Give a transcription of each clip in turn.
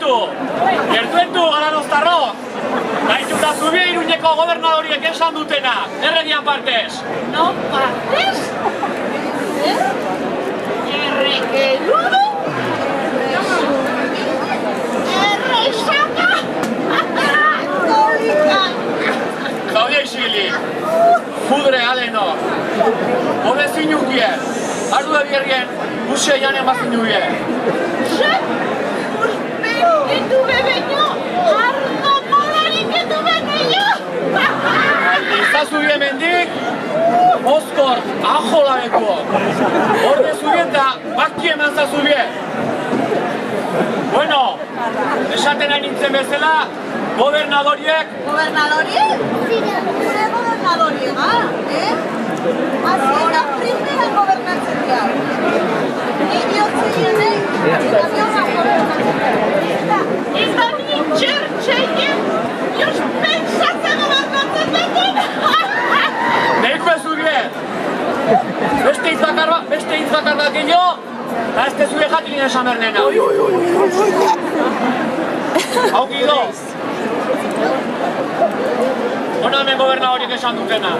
Gertuentu, Galanostarrok! Gaituta zubie Iruñeko gobernadoriek esan dutena, erregian partez! No partez? Erregeludo? Errexaka? Kolika! Zaudia isilik, pudre aleno! Hode zinukien, ardu da bierrien, guxe janen bazinukien! Etu bebeño, ardo molarik etu bebeño! Izazu bien mendik, Oskor, ajo labeko! Horde zubien da, baki eman zazu bien! Bueno, esaten nahi nintzen bezala, gobernadoriek... Gobernadoriek? Gure gobernadoriega, Azena primera gobernatzen dira. Idiotzeienei, italiona gobernatzen dira. Eta nintxertxeien, jos pentsatzen gobernatzen duten! Neiko ez zubien! Beste hitz bakar bat gehiago, eta ez zubien jakin esan bernena. Hauki do! Hona hemen gobernadoriek esan dutena.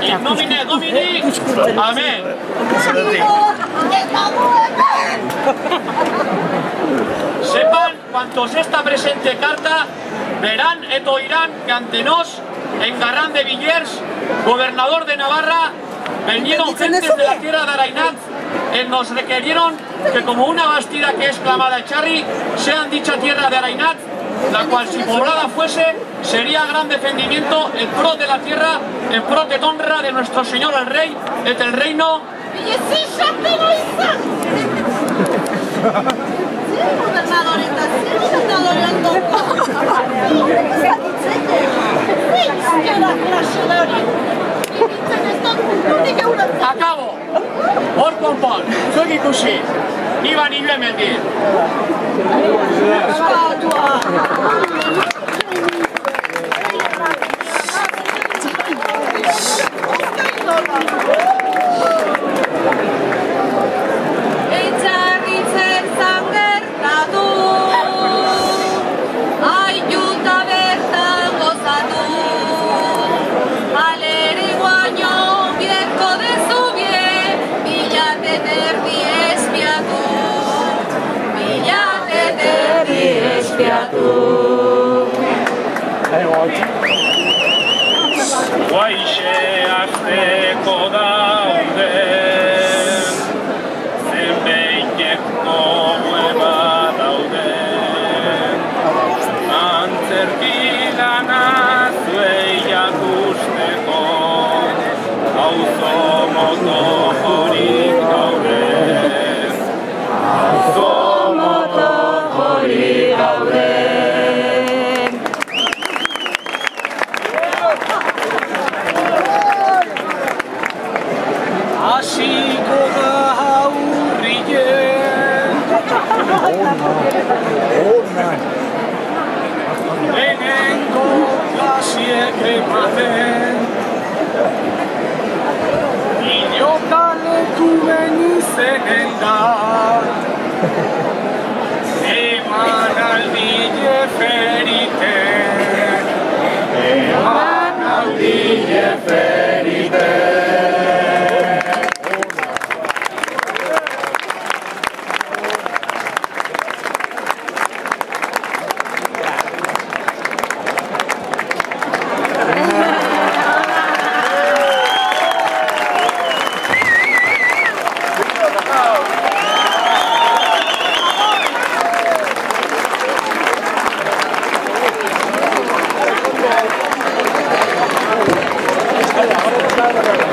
In nomine Domini, amén. Sepan cuantos esta presente carta verán et oirán que ante nos, en Garrán de Villers, gobernador de Navarra, vinieron gentes de la tierra de Arainaz y nos requirieron que como una bastida que es clamada Echarri, sea en dicha tierra de Arainaz, la cual si poblada fuese, sería gran defendimiento en pro de la tierra, en pro de honra de nuestro señor el rey, et el reino... Acabo! Hor konpon, zuek ikusi, iban ibien mendik. Guaixe azteko daude, zenbeieko hueba daude, antzerki lana zuei jakusteko, auzo moto horik daude, auzo moto horik daude. Hasiko da haurrien lehenengo klasiek ematen Ilokaleku izenen da eman aldi jeferiten eman aldi jeferiten. Ahora